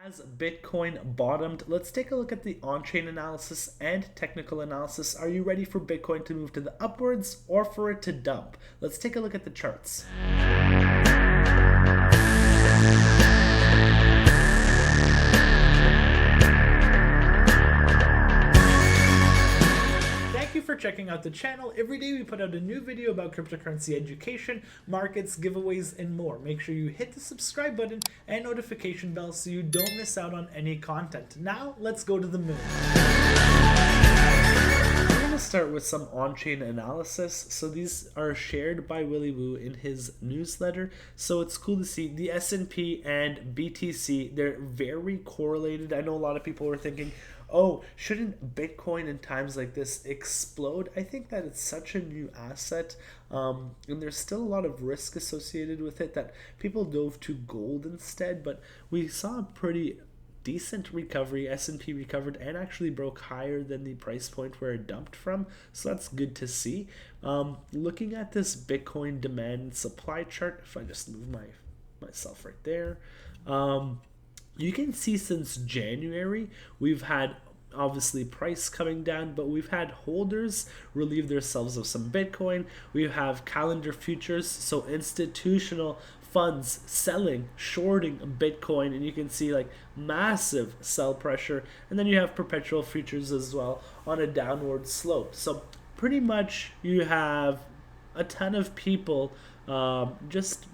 Has Bitcoin bottomed? Let's take a look at the on-chain analysis and technical analysis. Are you ready for Bitcoin to move to the upwards or for it to dump? Let's take a look at the charts. Thank you for checking out the channel. Every day we put out a new video about cryptocurrency education, markets, giveaways, and more. Make sure you hit the subscribe button and notification bell so you don't miss out on any content. Now, let's go to the moon. We're going to start with some on-chain analysis. So these are shared by Willy Woo in his newsletter. So it's cool to see the S&P and BTC, they're very correlated. I know a lot of people were thinking, oh, shouldn't Bitcoin in times like this explode? I think that it's such a new asset, and there's still a lot of risk associated with it that people dove to gold instead, but we saw a pretty decent recovery. S&P recovered and actually broke higher than the price point where it dumped from, so that's good to see. Looking at this Bitcoin demand and supply chart, if I just move myself right there, you can see since January, we've had obviously price coming down, but we've had holders relieve themselves of some Bitcoin. We have calendar futures, so institutional funds selling, shorting Bitcoin, and you can see like massive sell pressure. And then you have perpetual futures as well on a downward slope. So pretty much you have a ton of people just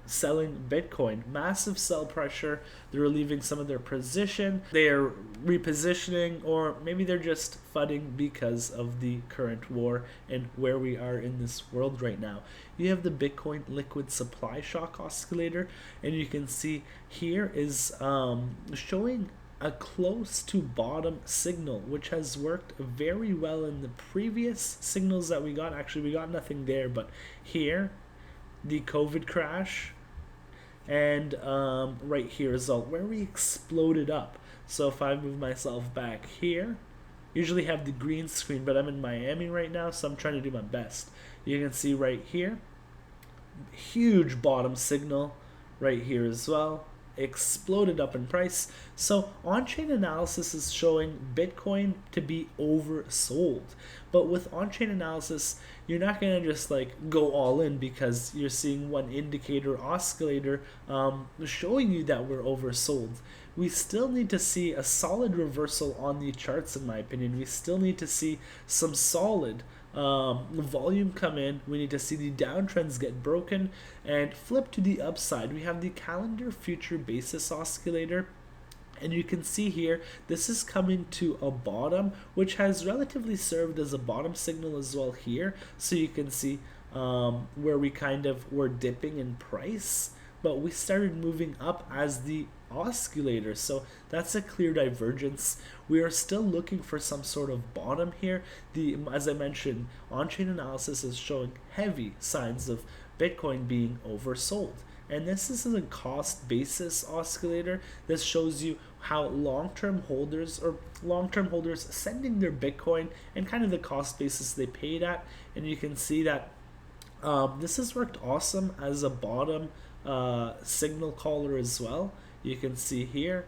selling Bitcoin. Massive sell pressure. They're relieving some of their position. They are repositioning, or maybe they're just FUDing because of the current war and where we are in this world right now. You have the Bitcoin liquid supply shock oscillator, and you can see here is showing a close to bottom signal, which has worked very well in the previous signals that we got. Actually, we got nothing there, but here, the COVID crash, and right here is all where we exploded up. So if I move myself back here, usually have the green screen, but I'm in Miami right now, so I'm trying to do my best. You can see right here, huge bottom signal right here as well, exploded up in price. So on-chain analysis is showing Bitcoin to be oversold, but with on-chain analysis you're not going to just like go all in because you're seeing one indicator oscillator showing you that we're oversold. We still need to see a solid reversal on the charts, in my opinion. We still need to see some solid volume come in. We need to see the downtrends get broken and flip to the upside. We have the calendar future basis oscillator, and you can see here this is coming to a bottom, which has relatively served as a bottom signal as well here. So you can see where we kind of were dipping in price, but we started moving up as the oscillator, so that's a clear divergence. We are still looking for some sort of bottom here. As I mentioned, on-chain analysis is showing heavy signs of Bitcoin being oversold, and this is a cost basis oscillator. This shows you how long-term holders sending their Bitcoin and kind of the cost basis they paid at, and you can see that this has worked awesome as a bottom signal caller as well. You can see here,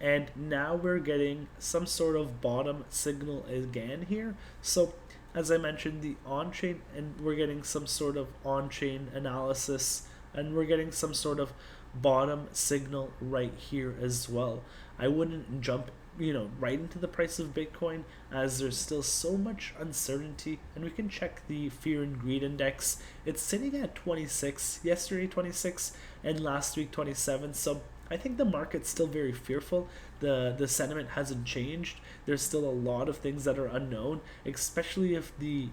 and now we're getting some sort of bottom signal again here. So as I mentioned, the on-chain, and we're getting some sort of on-chain analysis, and we're getting some sort of bottom signal right here as well. I wouldn't jump right into the price of Bitcoin as there's still so much uncertainty, and we can check the fear and greed index. It's sitting at 26, yesterday 26, and last week 27. So I think the market's still very fearful. The sentiment hasn't changed. There's still a lot of things that are unknown, especially if the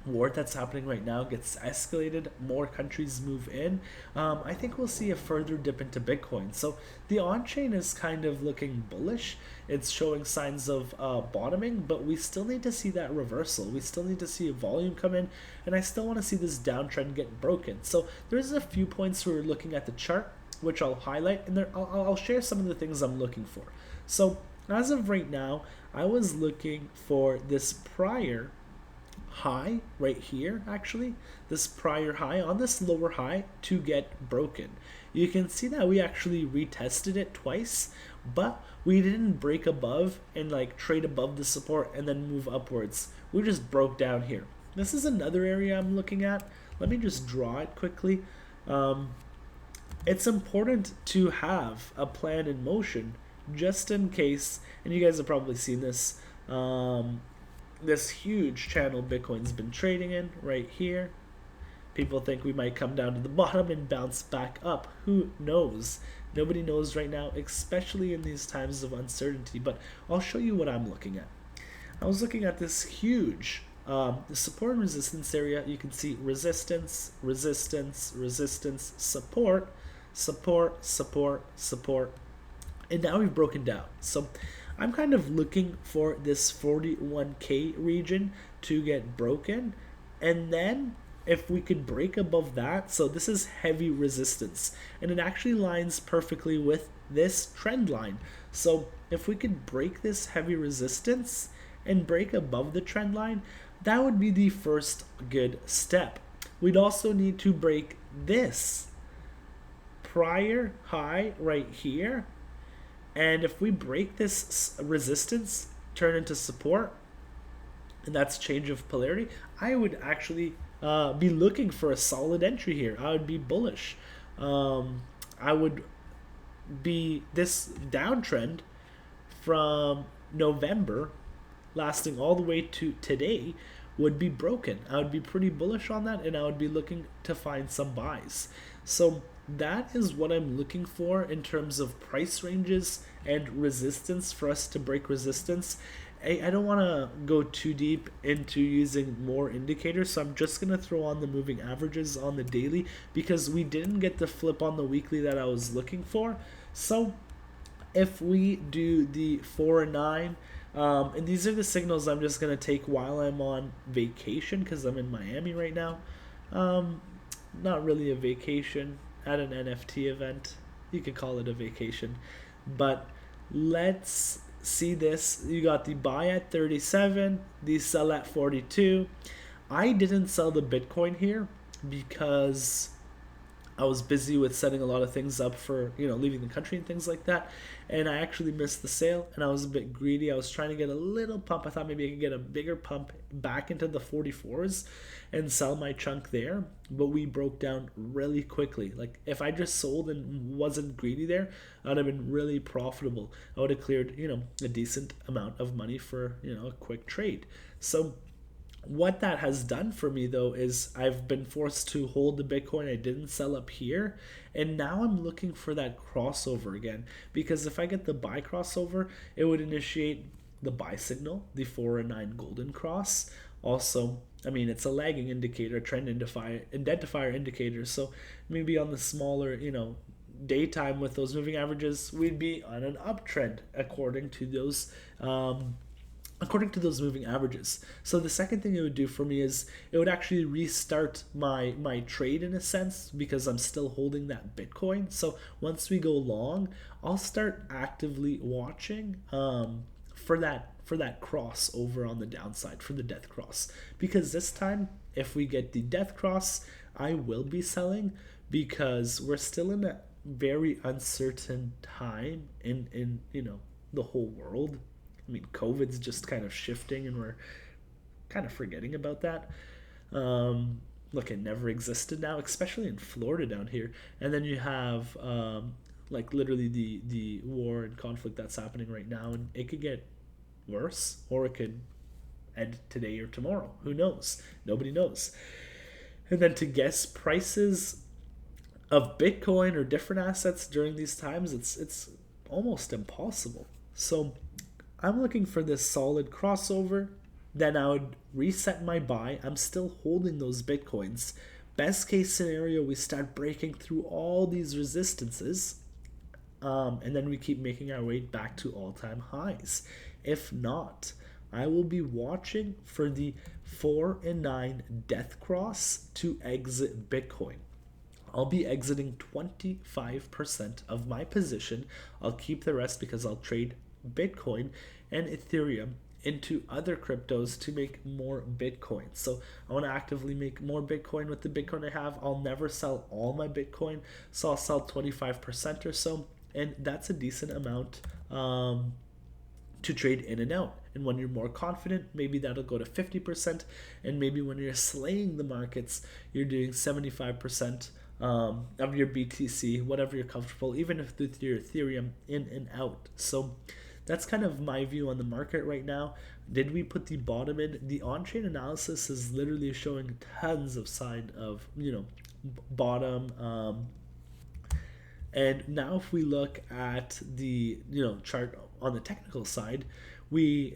war that's happening right now gets escalated, more countries move in. I think we'll see a further dip into Bitcoin. So the on-chain is kind of looking bullish. It's showing signs of bottoming, but we still need to see that reversal. We still need to see a volume come in, and I still want to see this downtrend get broken. So there's a few points we're looking at the chart, which I'll highlight, and I'll share some of the things I'm looking for. So as of right now, I was looking for this prior high right here, actually, this prior high on this lower high to get broken. You can see that we actually retested it twice, but we didn't break above and like trade above the support and then move upwards. We just broke down here. This is another area I'm looking at. Let me just draw it quickly. It's important to have a plan in motion just in case, and you guys have probably seen this, this huge channel Bitcoin's been trading in right here. People think we might come down to the bottom and bounce back up. Who knows? Nobody knows right now, especially in these times of uncertainty, but I'll show you what I'm looking at. I was looking at this huge the support and resistance area. You can see resistance, resistance, resistance, support, support, support, support, and now we've broken down. So I'm kind of looking for this 41K region to get broken, and then if we could break above that, so this is heavy resistance, and it actually lines perfectly with this trend line. So if we could break this heavy resistance and break above the trend line, that would be the first good step. We'd also need to break this prior high right here, and if we break this resistance, turn into support, and that's change of polarity, I would actually be looking for a solid entry here. I would be bullish. I would be this downtrend from November lasting all the way to today would be broken. I would be pretty bullish on that, and I would be looking to find some buys. So that is what I'm looking for in terms of price ranges and resistance for us to break resistance. I don't want to go too deep into using more indicators, so I'm just going to throw on the moving averages on the daily because we didn't get the flip on the weekly that I was looking for. So if we do the 4 and 9, and these are the signals I'm just going to take while I'm on vacation because I'm in Miami right now. Not really a vacation, at an NFT event. You could call it a vacation. But let's see this. You got the buy at 37, the sell at 42. I didn't sell the Bitcoin here because I was busy with setting a lot of things up for, leaving the country and things like that. And I actually missed the sale, and I was a bit greedy. I was trying to get a little pump. I thought maybe I could get a bigger pump back into the 44s and sell my chunk there. But we broke down really quickly. Like, if I just sold and wasn't greedy there, I would have been really profitable. I would have cleared, a decent amount of money for, a quick trade. So what that has done for me though is I've been forced to hold the Bitcoin. I didn't sell up here, and now I'm looking for that crossover again, because if I get the buy crossover, it would initiate the buy signal, the 4 and 9 golden cross. Also, it's a lagging indicator, trend identifier indicator, so maybe on the smaller daytime with those moving averages, we'd be on an uptrend according to those moving averages. So the second thing it would do for me is it would actually restart my trade in a sense, because I'm still holding that Bitcoin. So once we go long, I'll start actively watching for that cross over on the downside, for the death cross, because this time if we get the death cross, I will be selling, because we're still in a very uncertain time in the whole world. COVID's just kind of shifting, and we're kind of forgetting about that. Look, it never existed now, especially in Florida down here. And then you have literally the war and conflict that's happening right now, and it could get worse, or it could end today or tomorrow. Who knows? Nobody knows. And then to guess prices of Bitcoin or different assets during these times, it's almost impossible. So I'm looking for this solid crossover. Then I would reset my buy. I'm still holding those Bitcoins. Best case scenario, we start breaking through all these resistances, and then we keep making our way back to all-time highs. If not, I will be watching for the 4 and 9 death cross to exit Bitcoin. I'll be exiting 25% of my position. I'll keep the rest because I'll trade Bitcoin and Ethereum into other cryptos to make more Bitcoin. So I want to actively make more Bitcoin with the Bitcoin I have. I'll never sell all my Bitcoin, so I'll sell 25% or so, and that's a decent amount to trade in and out. And when you're more confident, maybe that'll go to 50%. And maybe when you're slaying the markets, you're doing 75% of your BTC, whatever you're comfortable, even if with your Ethereum in and out. So that's kind of my view on the market right now. Did we put the bottom in? The on-chain analysis is literally showing tons of sign of, bottom. And now if we look at the chart on the technical side, we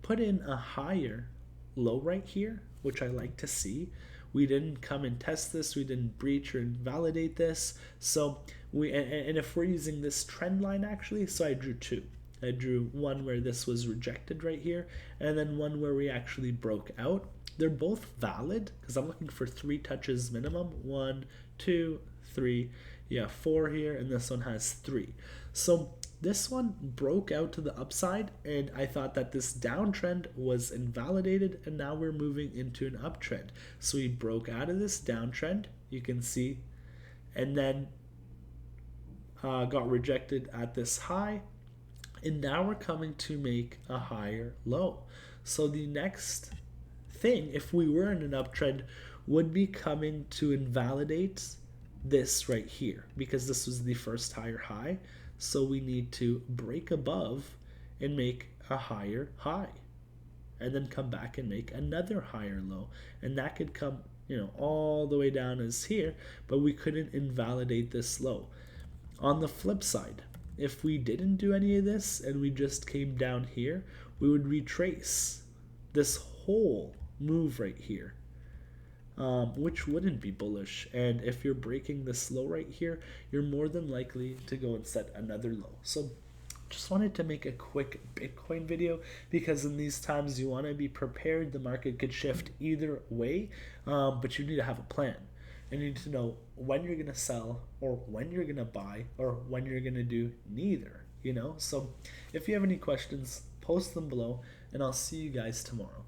put in a higher low right here, which I like to see. We didn't come and test this, we didn't breach or invalidate this. So and if we're using this trend line actually, so I drew two. I drew one where this was rejected right here, and then one where we actually broke out. They're both valid because I'm looking for 3 touches minimum. 1, 2, 3. Yeah, 4 here, and this one has 3. So this one broke out to the upside, and I thought that this downtrend was invalidated, and now we're moving into an uptrend. So we broke out of this downtrend, you can see, and then got rejected at this high, and now we're coming to make a higher low. So the next thing, if we were in an uptrend, would be coming to invalidate this right here, because this was the first higher high. So we need to break above and make a higher high, and then come back and make another higher low, and that could come all the way down as here, but we couldn't invalidate this low. On the flip side, if we didn't do any of this and we just came down here, we would retrace this whole move right here, which wouldn't be bullish. And if you're breaking this low right here, you're more than likely to go and set another low. So just wanted to make a quick Bitcoin video, because in these times you want to be prepared. The market could shift either way, but you need to have a plan. And you need to know when you're going to sell, or when you're going to buy, or when you're going to do neither. So if you have any questions, post them below, and I'll see you guys tomorrow.